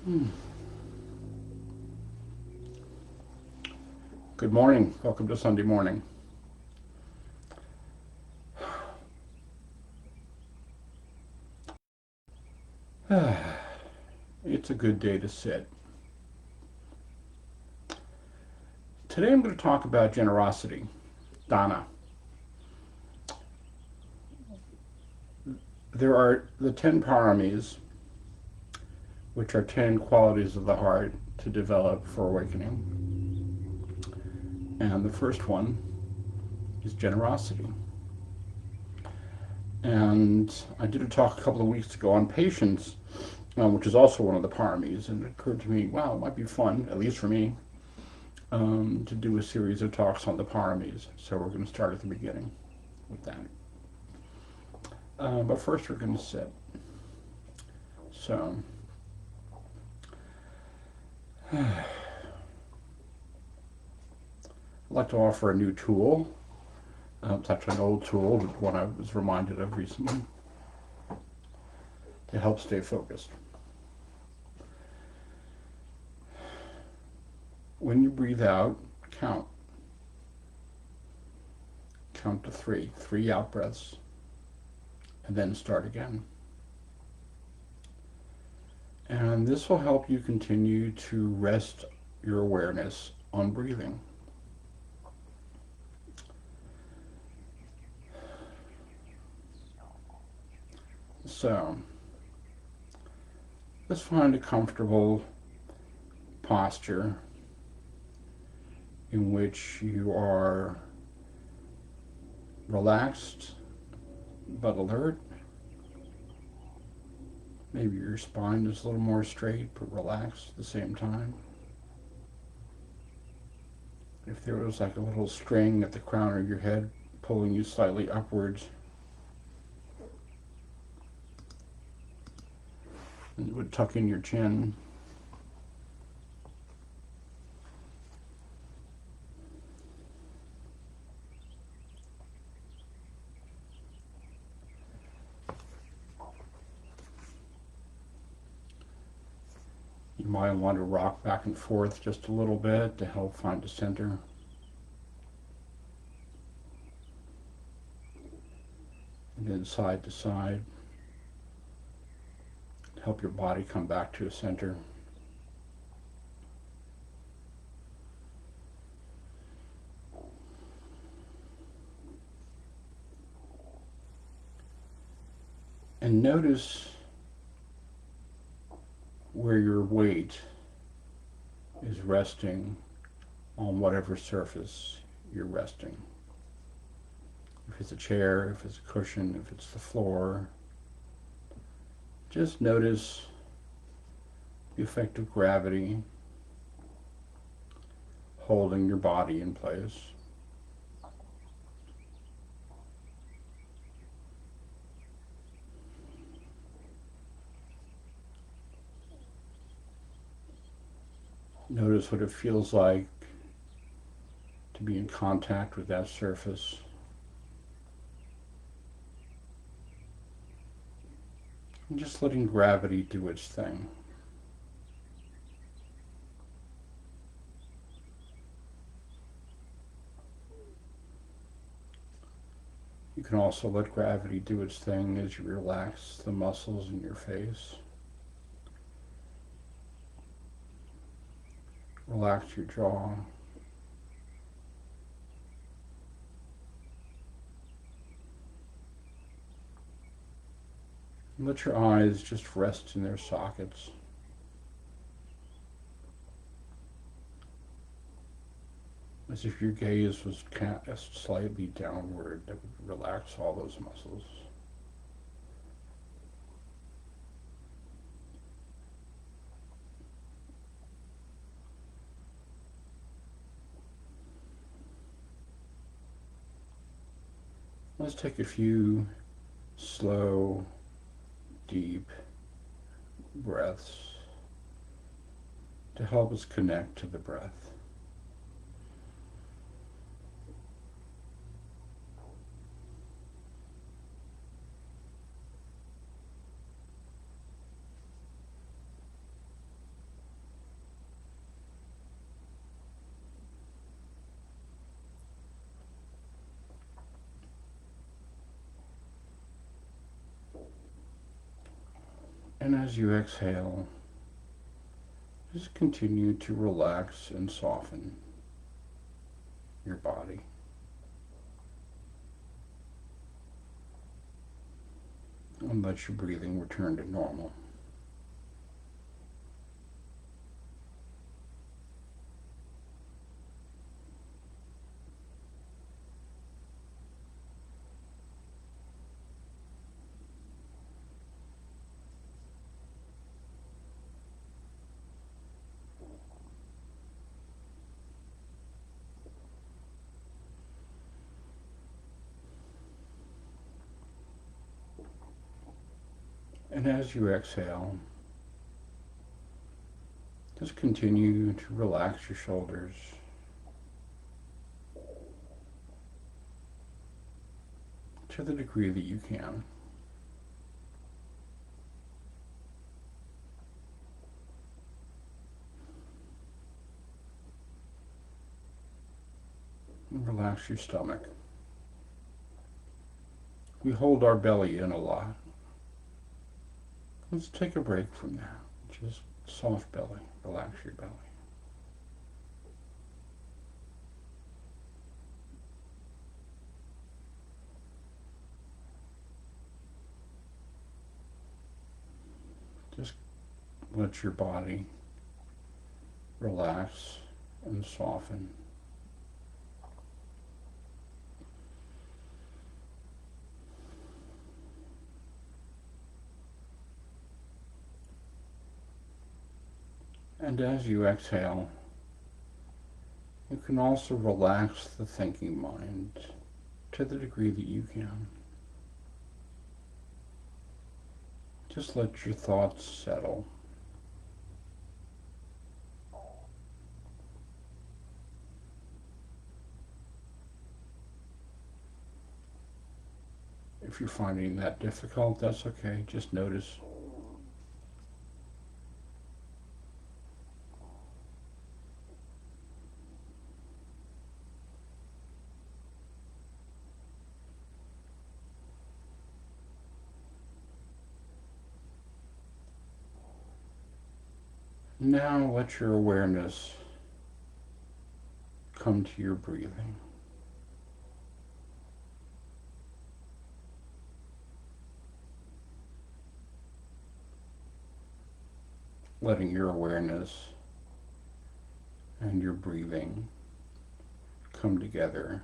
Hmm. Good morning. Welcome to Sunday morning. It's a good day to sit. Today I'm going to talk about generosity, dana. There are the 10 paramis, which are 10 qualities of the heart to develop for awakening. And the first one is generosity. And I did a talk a couple of weeks ago on patience, which is also one of the paramis. And it occurred to me, wow, it might be fun, at least for me, to do a series of talks on the paramis. So we're going to start at the beginning with that. But first, we're going to sit. So, I'd like to offer a new tool. It's actually an old tool, but one I was reminded of recently to help stay focused. When you breathe out, count. Count to three. 3 out breaths, and then start again. And this will help you continue to rest your awareness on breathing. So, let's find a comfortable posture in which you are relaxed but alert. Maybe your spine is a little more straight but relaxed at the same time. If there was like a little string at the crown of your head pulling you slightly upwards, and it would tuck in your chin. You might want to rock back and forth just a little bit to help find a center. And then side to side. Help your body come back to a center. And notice where your weight is resting on whatever surface you're resting. If it's a chair, if it's a cushion, if it's the floor, just notice the effect of gravity holding your body in place. Notice what it feels like to be in contact with that surface. And just letting gravity do its thing. You can also let gravity do its thing as you relax the muscles in your face. Relax your jaw. And let your eyes just rest in their sockets. As if your gaze was cast slightly downward, that would relax all those muscles. Let's take a few slow, deep breaths to help us connect to the breath. And as you exhale, just continue to relax and soften your body. And let your breathing return to normal. And as you exhale, just continue to relax your shoulders. To the degree that you can. And relax your stomach. We hold our belly in a lot. Let's take a break from that. Just soft belly. Relax your belly. Just let your body relax and soften. And as you exhale, you can also relax the thinking mind to the degree that you can. Just let your thoughts settle. If you're finding that difficult, that's okay. Just notice. Now let your awareness come to your breathing. Letting your awareness and your breathing come together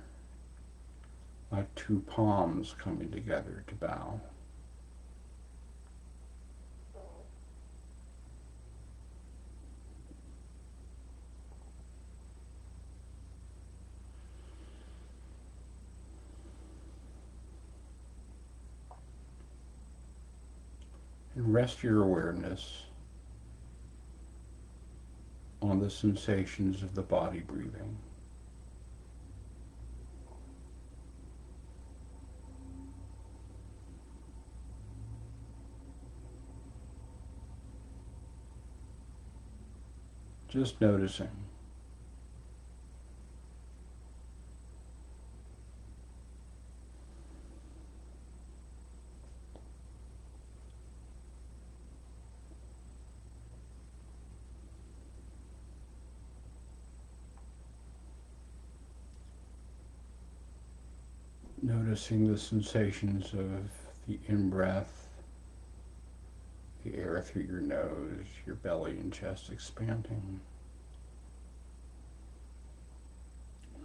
like two palms coming together to bow. And rest your awareness on the sensations of the body breathing. Just noticing. Noticing the sensations of the in-breath, the air through your nose, your belly and chest expanding.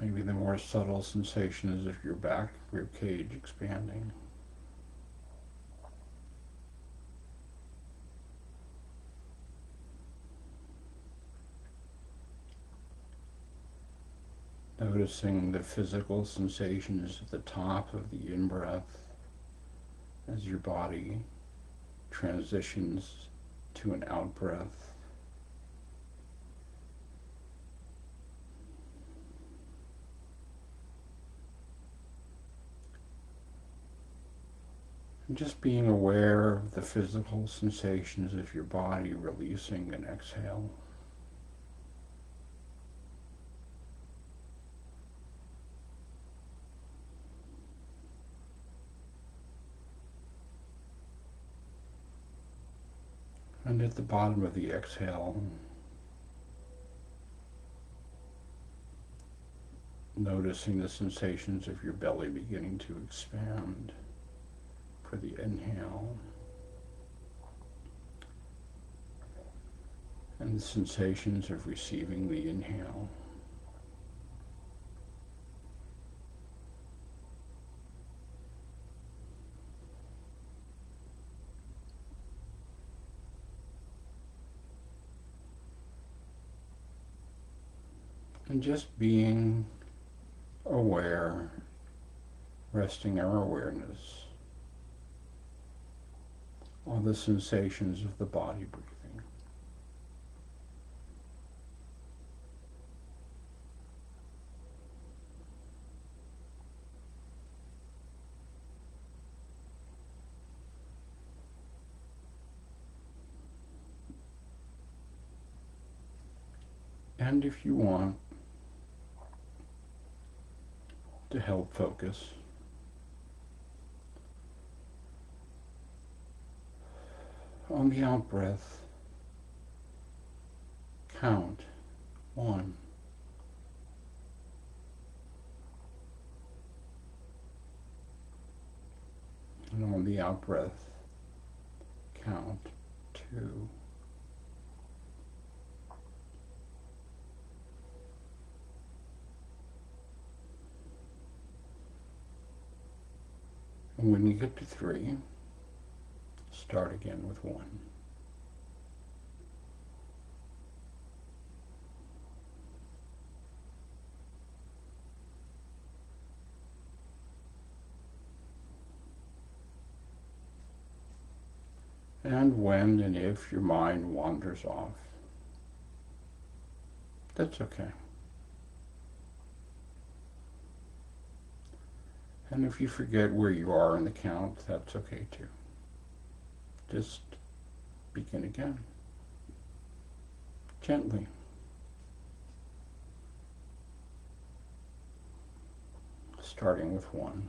Maybe the more subtle sensations of your back rib cage expanding. Noticing the physical sensations at the top of the in-breath as your body transitions to an out-breath. And just being aware of the physical sensations of your body releasing an exhale. And at the bottom of the exhale, noticing the sensations of your belly beginning to expand for the inhale, and the sensations of receiving the inhale. And just being aware, resting our awareness on the sensations of the body breathing. And if you want to help focus, on the out breath, count 1. And on the out breath, count 2. And when you get to 3, start again with 1. And when and if your mind wanders off, that's okay. And if you forget where you are in the count, that's okay too. Just begin again, gently. Starting with 1.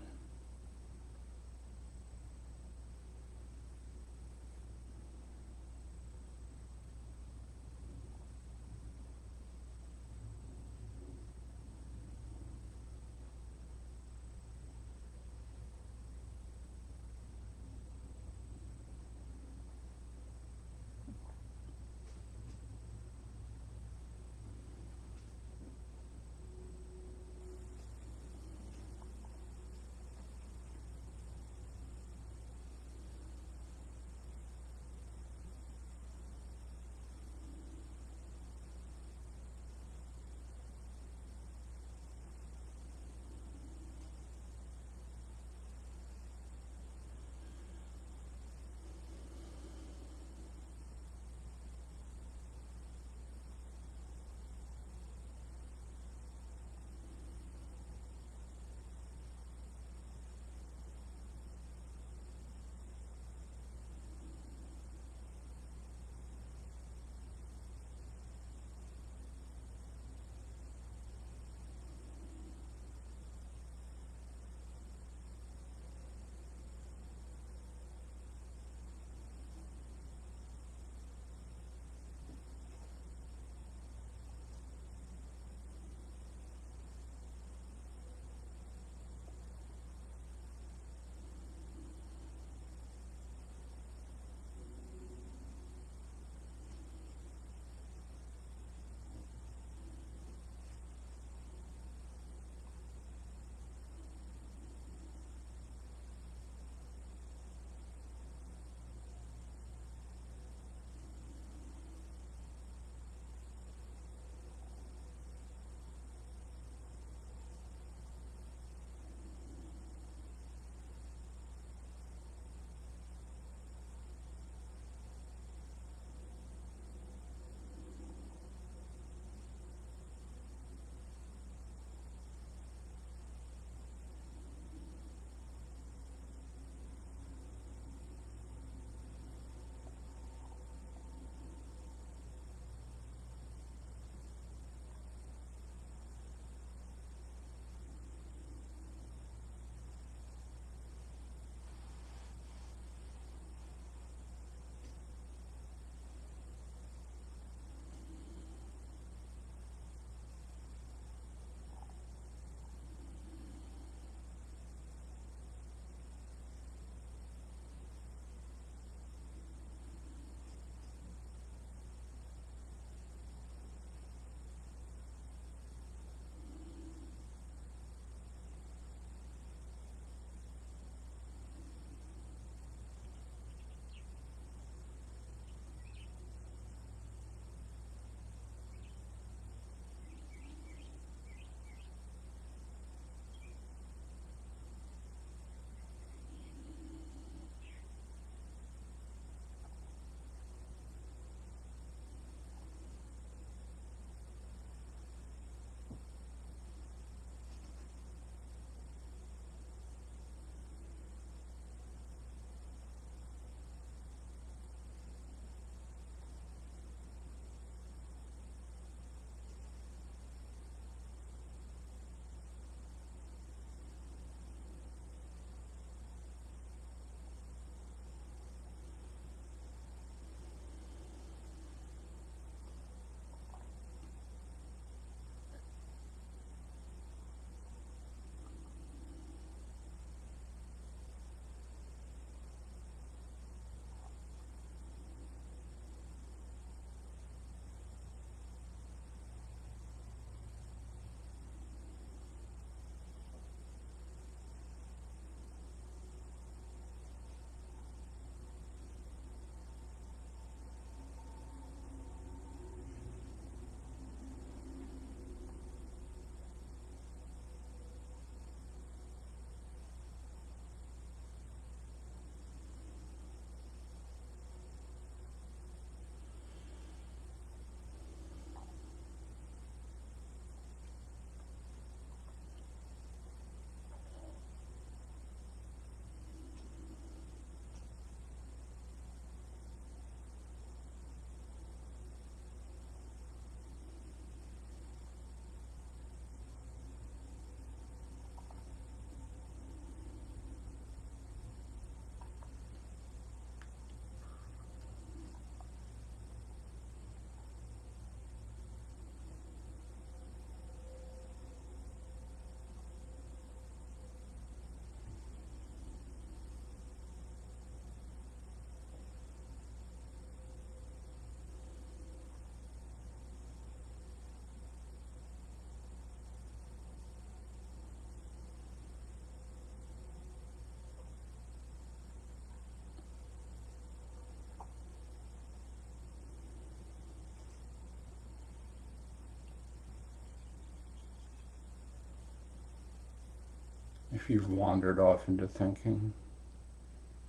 if you've wandered off into thinking,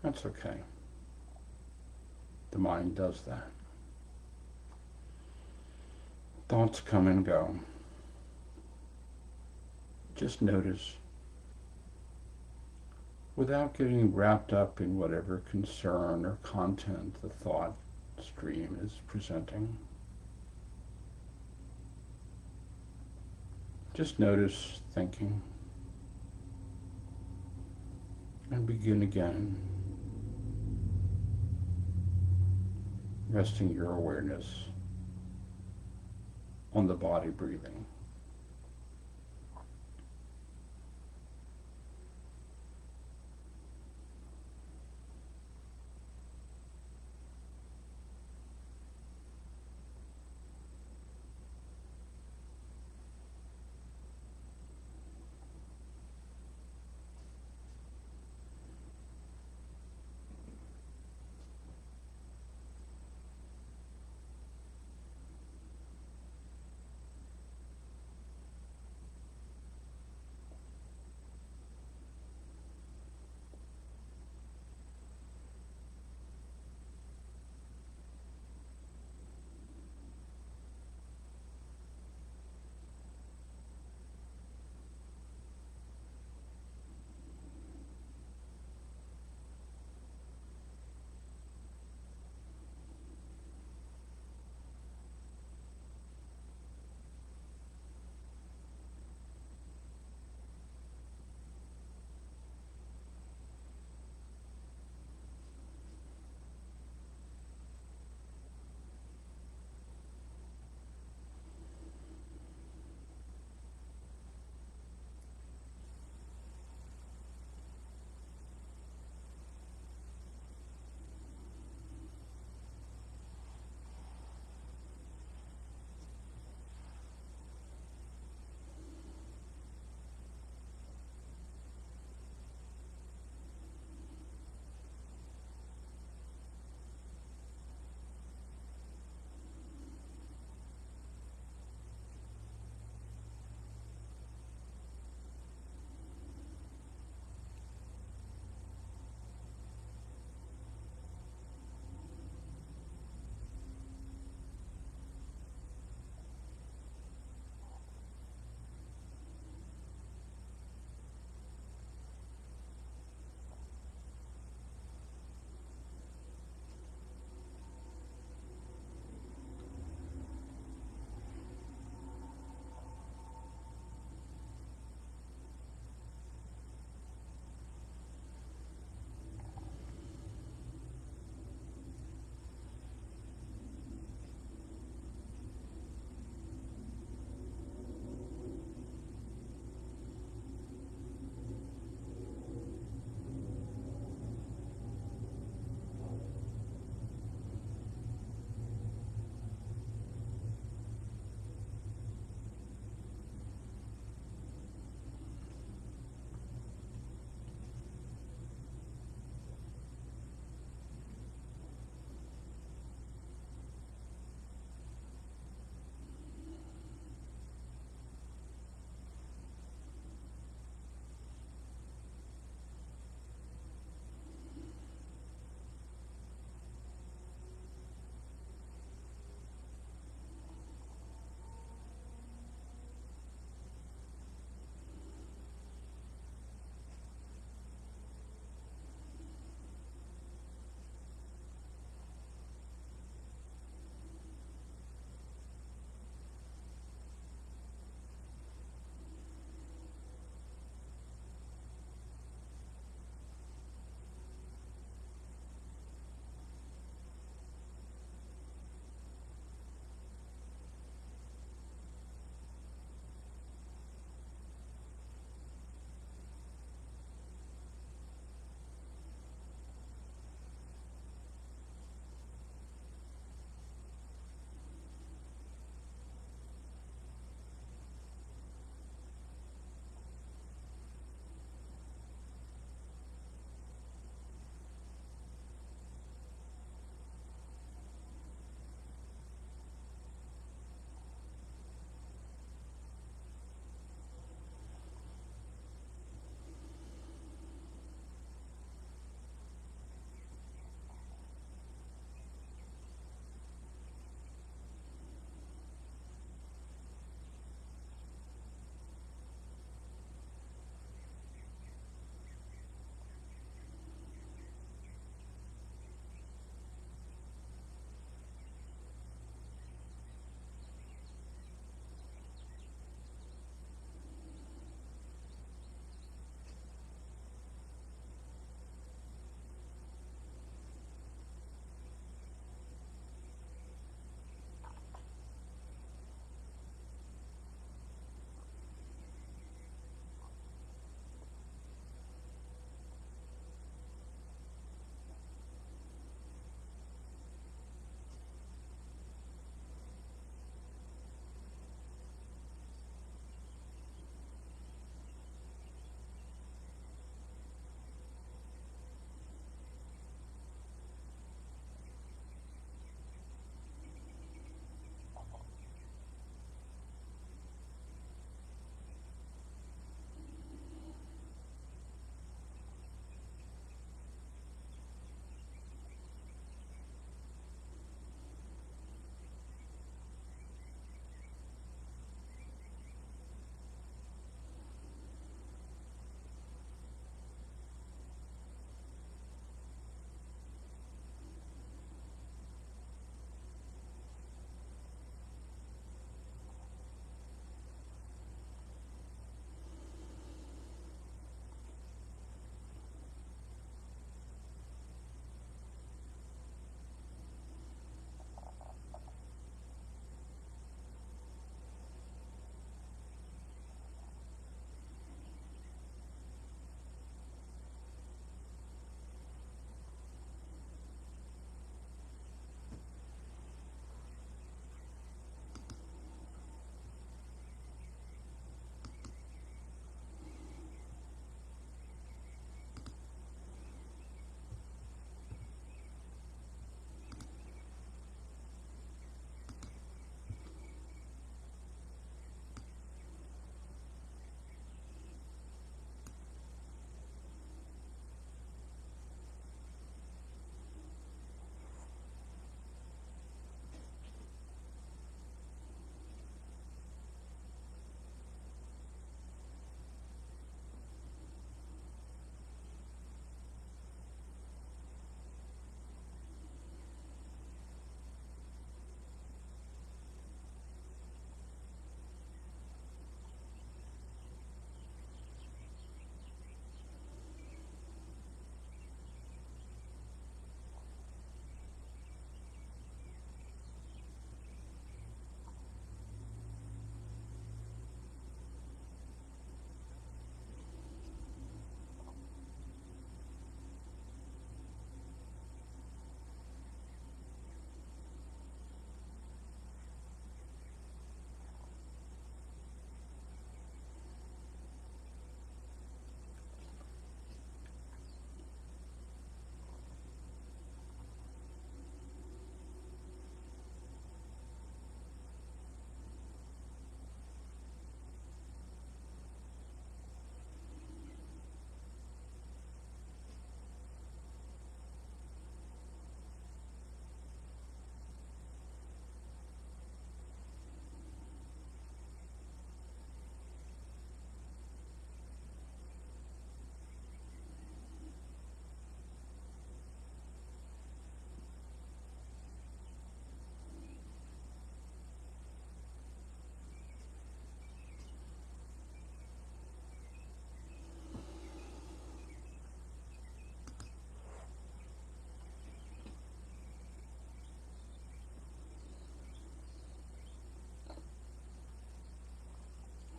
that's okay. The mind does that. Thoughts come and go. Just notice, without getting wrapped up in whatever concern or content the thought stream is presenting. Just notice thinking and begin again, resting your awareness on the body breathing.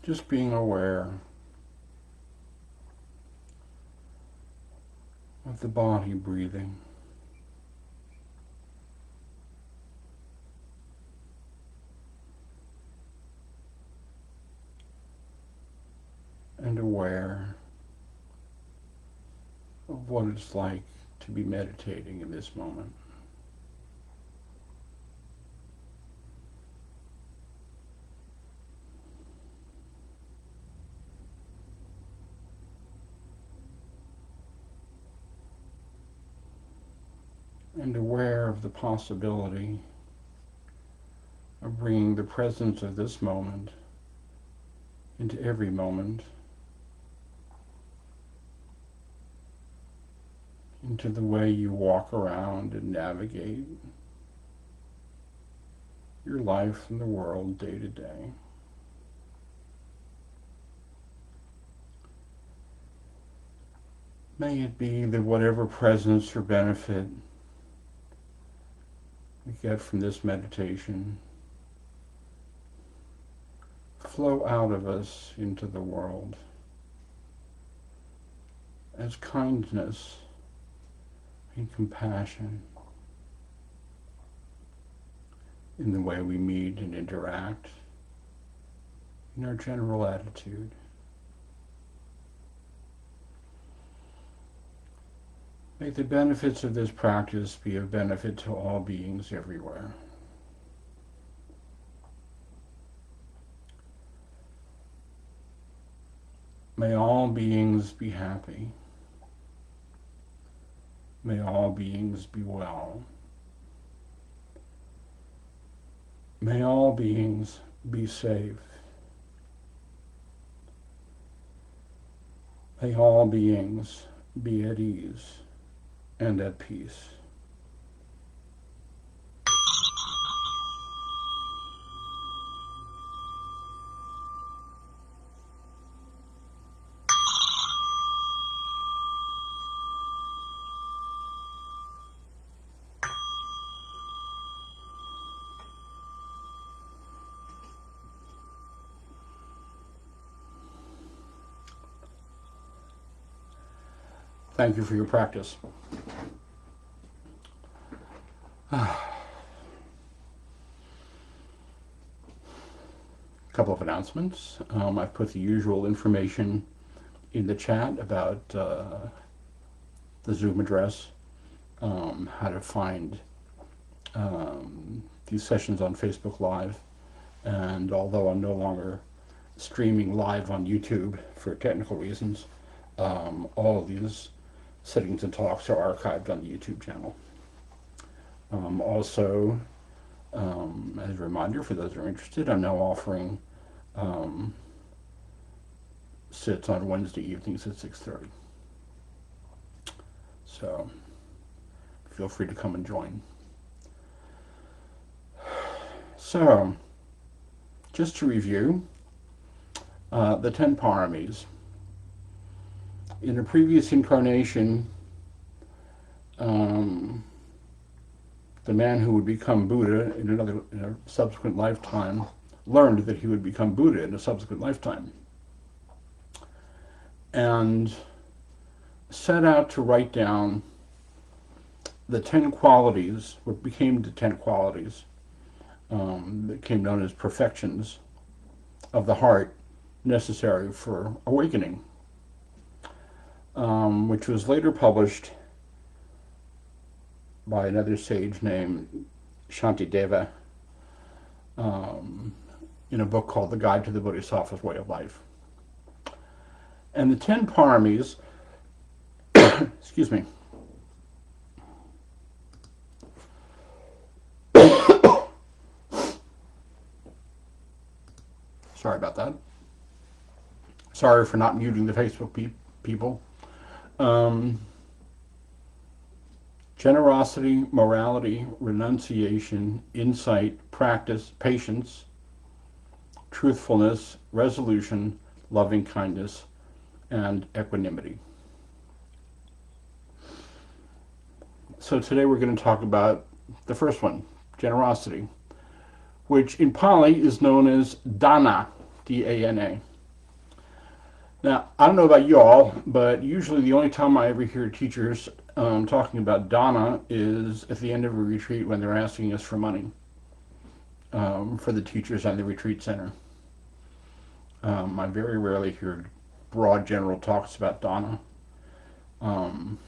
Just being aware of the body breathing. And aware of what it's like to be meditating in this moment. And aware of the possibility of bringing the presence of this moment into every moment, into the way you walk around and navigate your life and the world day to day. May it be that whatever presence or benefit we get from this meditation flow out of us into the world as kindness and compassion in the way we meet and interact, in our general attitude. May the benefits of this practice be of benefit to all beings everywhere. May all beings be happy. May all beings be well. May all beings be safe. May all beings be at ease and at peace. Thank you for your practice. A couple of announcements. I've put the usual information in the chat about the Zoom address, how to find these sessions on Facebook Live, and although I'm no longer streaming live on YouTube for technical reasons, all of these settings and talks are archived on the YouTube channel. Also, as a reminder for those who are interested, I'm now offering sits on Wednesday evenings at 6:30. So feel free to come and join. So, just to review, the 10 paramis. In a previous incarnation, the man who would become Buddha in a subsequent lifetime learned that he would become Buddha in a subsequent lifetime, and set out to write down the 10 qualities, what became the 10 qualities, that became known as perfections of the heart necessary for awakening, which was later published by another sage named Shantideva in a book called The Guide to the Bodhisattva's Way of Life. And the 10 paramis, excuse me, sorry about that. Sorry for not muting the Facebook people. Generosity, morality, renunciation, insight, practice, patience, truthfulness, resolution, loving kindness, and equanimity. So today we're going to talk about the first one, generosity, which in Pali is known as dana, D-A-N-A. Now, I don't know about y'all, but usually the only time I ever hear teachers talking about dana is at the end of a retreat when they're asking us for money for the teachers at the retreat center. I very rarely hear broad general talks about dana. Um,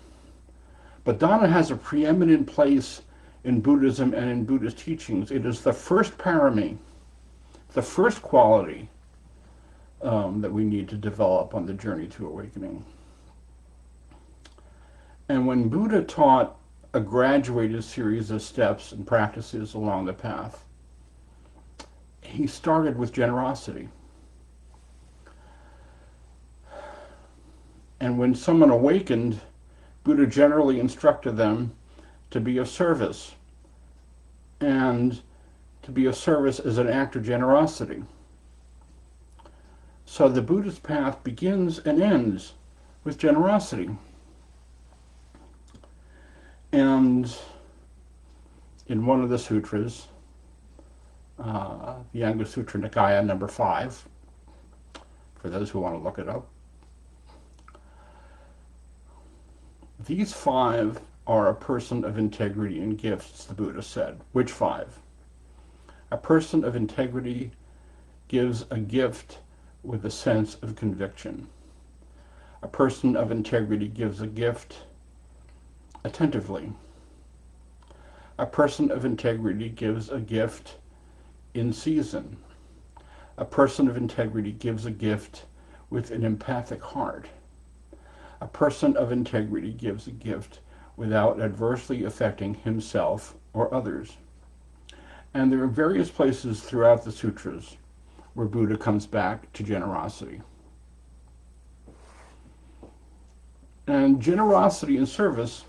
but dana has a preeminent place in Buddhism and in Buddhist teachings. It is the first parami, the first quality that we need to develop on the journey to awakening. And when Buddha taught a graduated series of steps and practices along the path, he started with generosity. And when someone awakened, Buddha generally instructed them to be of service. And to be of service is an act of generosity. So the Buddhist path begins and ends with generosity. And in one of the sutras, the Yoga Sutra Nikaya number 5, for those who want to look it up, these 5 are a person of integrity and gifts, the Buddha said. Which 5? A person of integrity gives a gift with a sense of conviction. A person of integrity gives a gift attentively. A person of integrity gives a gift in season. A person of integrity gives a gift with an empathic heart. A person of integrity gives a gift without adversely affecting himself or others. And there are various places throughout the sutras where Buddha comes back to generosity. And generosity and service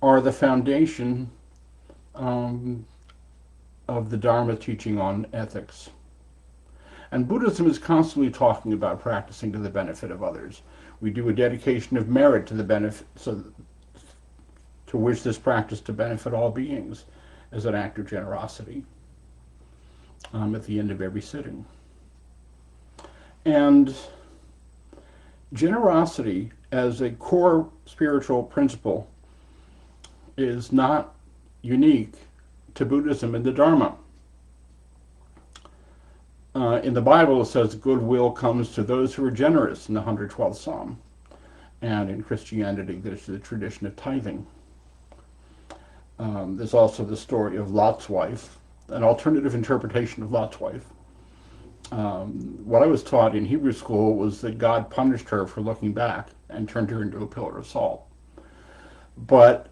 are the foundation of the Dharma teaching on ethics. And Buddhism is constantly talking about practicing to the benefit of others. We do a dedication of merit to the benefit, to wish this practice to benefit all beings as an act of generosity at the end of every sitting. And generosity as a core spiritual principle is not unique to Buddhism and the Dharma. In the Bible, it says goodwill comes to those who are generous in the 112th Psalm. And in Christianity, there's the tradition of tithing. There's also the story of Lot's wife, an alternative interpretation of Lot's wife. What I was taught in Hebrew school was that God punished her for looking back and turned her into a pillar of salt. But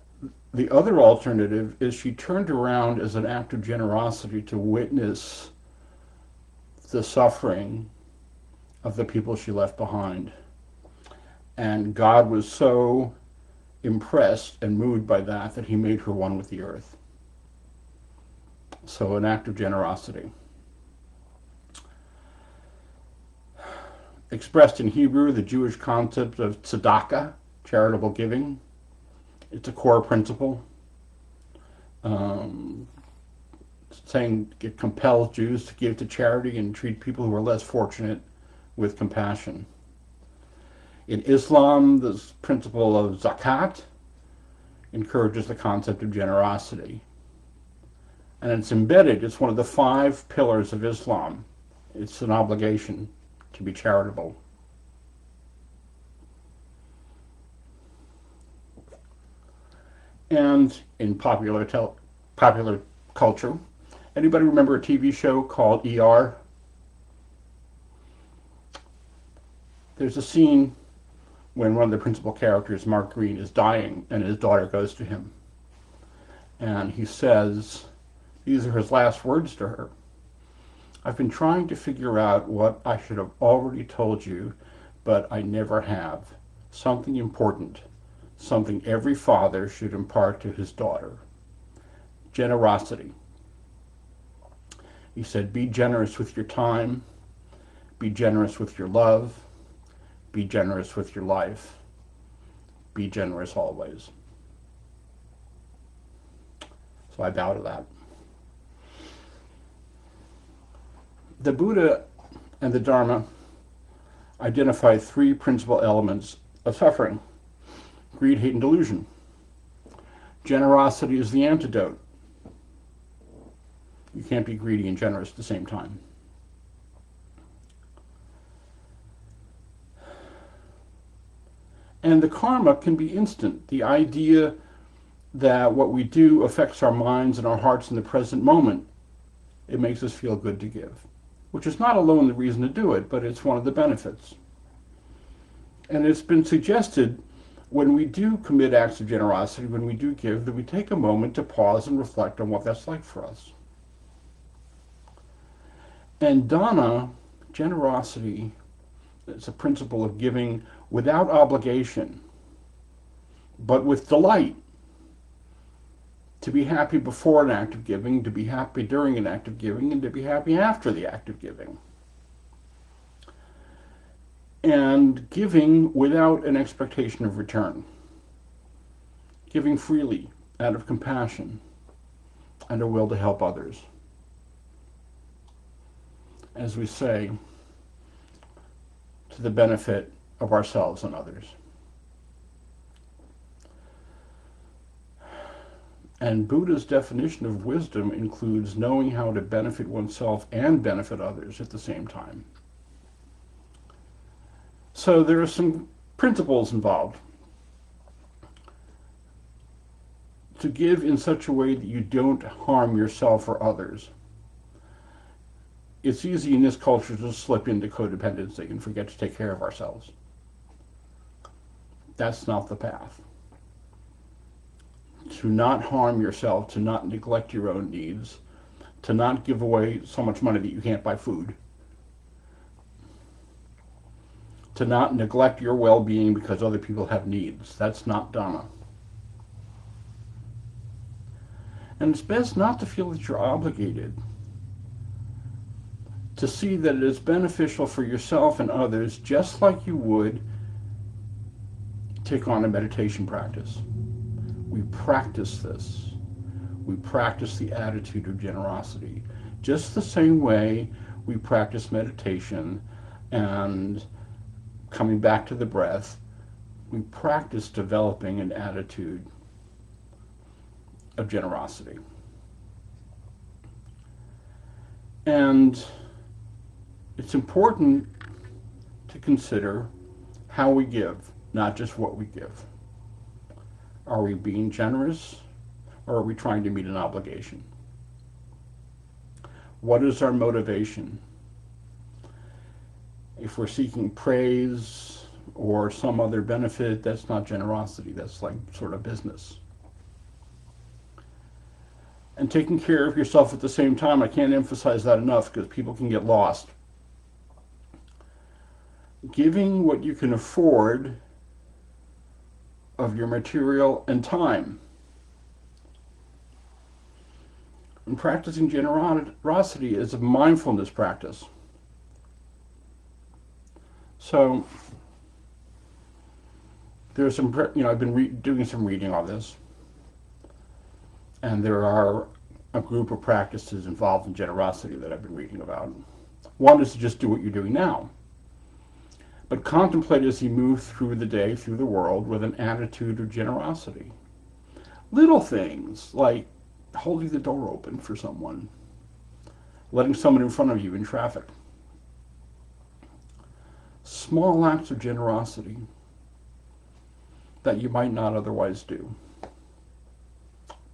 the other alternative is she turned around as an act of generosity to witness the suffering of the people she left behind. And God was so impressed and moved by that he made her one with the earth. So an act of generosity. Expressed in Hebrew, the Jewish concept of tzedakah, charitable giving, it's a core principle. Saying it compels Jews to give to charity and treat people who are less fortunate with compassion. In Islam, this principle of zakat encourages the concept of generosity. And it's embedded, it's one of the 5 pillars of Islam. It's an obligation to be charitable. And in popular culture, anybody remember a TV show called ER? There's a scene when one of the principal characters, Mark Green, is dying and his daughter goes to him. And he says, these are his last words to her. I've been trying to figure out what I should have already told you, but I never have. Something important, something every father should impart to his daughter. Generosity. He said, be generous with your time, be generous with your love, be generous with your life, be generous always. So I bow to that. The Buddha and the Dharma identify three principal elements of suffering: greed, hate, and delusion. Generosity is the antidote. You can't be greedy and generous at the same time. And the karma can be instant. The idea that what we do affects our minds and our hearts in the present moment, it makes us feel good to give, which is not alone the reason to do it, but it's one of the benefits. And it's been suggested when we do commit acts of generosity, when we do give, that we take a moment to pause and reflect on what that's like for us. And dana, generosity, is a principle of giving without obligation, but with delight. To be happy before an act of giving, to be happy during an act of giving, and to be happy after the act of giving. And giving without an expectation of return. Giving freely out of compassion and a will to help others. As we say, to the benefit of ourselves and others. And Buddha's definition of wisdom includes knowing how to benefit oneself and benefit others at the same time. So there are some principles involved. To give in such a way that you don't harm yourself or others. It's easy in this culture to slip into codependency and forget to take care of ourselves. That's not the path. To not harm yourself, to not neglect your own needs, to not give away so much money that you can't buy food, to not neglect your well-being because other people have needs. That's not dana. And it's best not to feel that you're obligated. To see that it is beneficial for yourself and others, just like you would take on a meditation practice. We practice this. We practice the attitude of generosity. Just the same way we practice meditation and coming back to the breath, we practice developing an attitude of generosity. And it's important to consider how we give, not just what we give. Are we being generous, or are we trying to meet an obligation? What is our motivation? If we're seeking praise or some other benefit, that's not generosity. That's like sort of business. And taking care of yourself at the same time, I can't emphasize that enough because people can get lost. Giving what you can afford of your material and time. And practicing generosity is a mindfulness practice. So there's some, I've been doing some reading on this, and there are a group of practices involved in generosity that I've been reading about. One is to just do what you're doing now, but contemplate as you move through the day, through the world, with an attitude of generosity. Little things like holding the door open for someone, letting someone in front of you in traffic. Small acts of generosity that you might not otherwise do.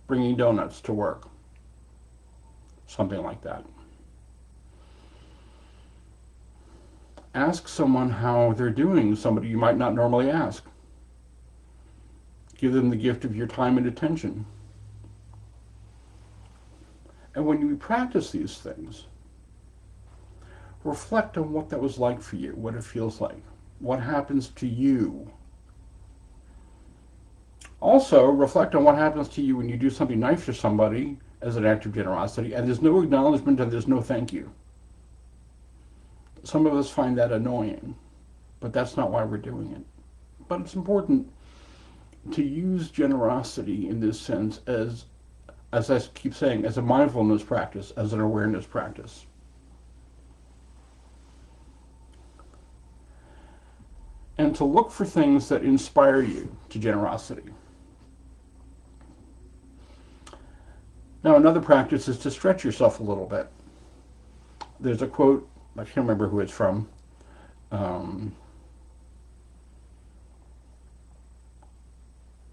Bringing donuts to work, something like that. Ask someone how they're doing, somebody you might not normally ask. Give them the gift of your time and attention. And when you practice these things, reflect on what that was like for you, what it feels like, what happens to you. Also, reflect on what happens to you when you do something nice for somebody as an act of generosity, and there's no acknowledgement and there's no thank you. Some of us find that annoying, but that's not why we're doing it. But it's important to use generosity in this sense as I keep saying, as a mindfulness practice, as an awareness practice. and to look for things that inspire you to generosity. Now, another practice is to stretch yourself a little bit. There's a quote, I can't remember who it's from.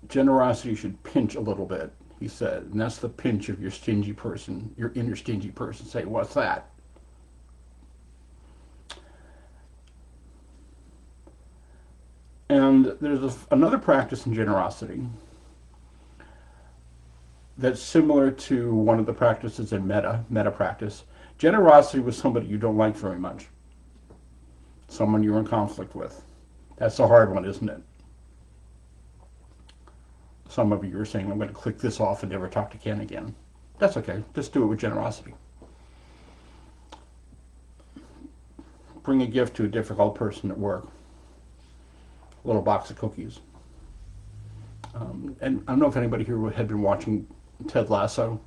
Generosity should pinch a little bit, he said, and that's the pinch of your stingy person, your inner stingy person. Say, what's that? And there's another practice in generosity that's similar to one of the practices in metta practice. Generosity with somebody you don't like very much, someone you're in conflict with. That's a hard one, isn't it? Some of you are saying, I'm going to click this off and never talk to Ken again. That's okay. Just do it with generosity. Bring a gift to a difficult person at work. A little box of cookies. And I don't know if anybody here had been watching Ted Lasso.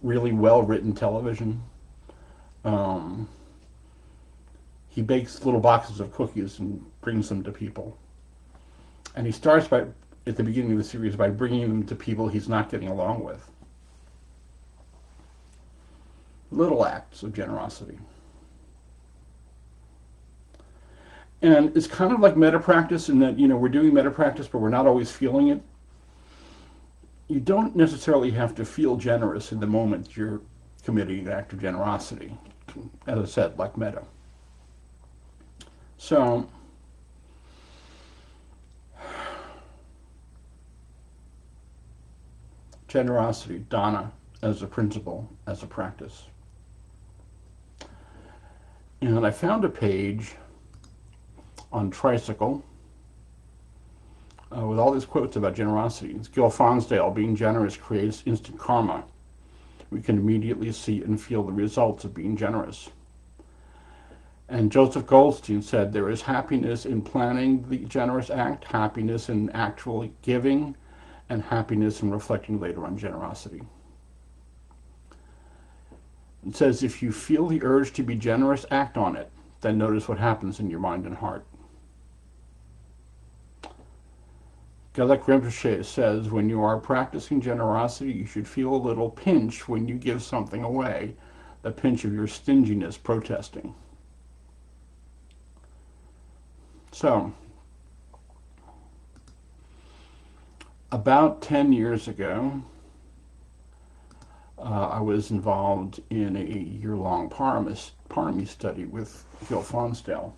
Really well-written television. He bakes little boxes of cookies and brings them to people. And he starts by, at the beginning of the series, by bringing them to people he's not getting along with. Little acts of generosity. And it's kind of like metta practice in that, we're doing metta practice, but we're not always feeling it. You don't necessarily have to feel generous in the moment you're committing an act of generosity. As I said, like metta. So, generosity, dana, as a principle, as a practice. And I found a page on Tricycle with all these quotes about generosity. It's Gil Fonsdale, being generous creates instant karma. We can immediately see and feel the results of being generous. And Joseph Goldstein said, there is happiness in planning the generous act, happiness in actually giving, and happiness in reflecting later on generosity. It says, if you feel the urge to be generous, act on it. Then notice what happens in your mind and heart. Gelek Rinpoche says, when you are practicing generosity, you should feel a little pinch when you give something away, the pinch of your stinginess protesting. So, about 10 years ago, I was involved in a year-long parami study with Gil Fonsdale.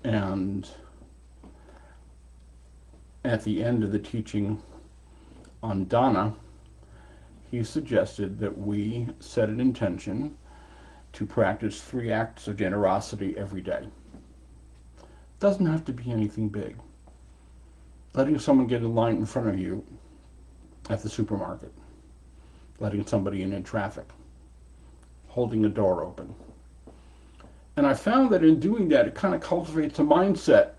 And at the end of the teaching on dana, he suggested that we set an intention to practice 3 acts of generosity every day. Doesn't have to be anything big. Letting someone get in line in front of you at the supermarket. Letting somebody in traffic. Holding a door open. And I found that in doing that, it kind of cultivates a mindset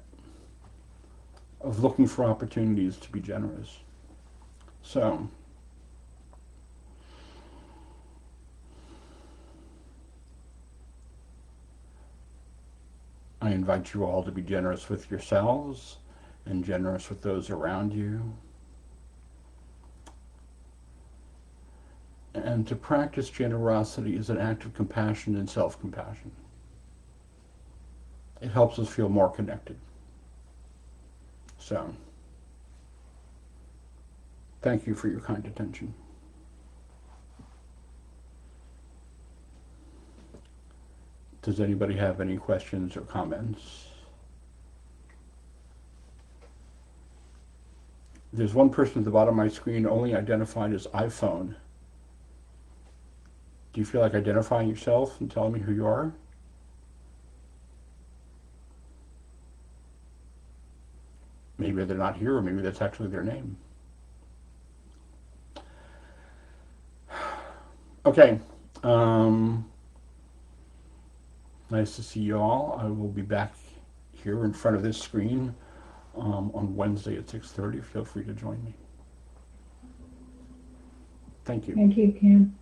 of looking for opportunities to be generous. So, I invite you all to be generous with yourselves and generous with those around you. And to practice generosity is an act of compassion and self-compassion. It helps us feel more connected. So, thank you for your kind attention. Does anybody have any questions or comments? There's one person at the bottom of my screen only identified as iPhone. Do you feel like identifying yourself and telling me who you are? Maybe they're not here, or maybe that's actually their name. Okay. Nice to see you all. I will be back here in front of this screen on Wednesday at 6:30. Feel free to join me. Thank you. Thank you, Ken.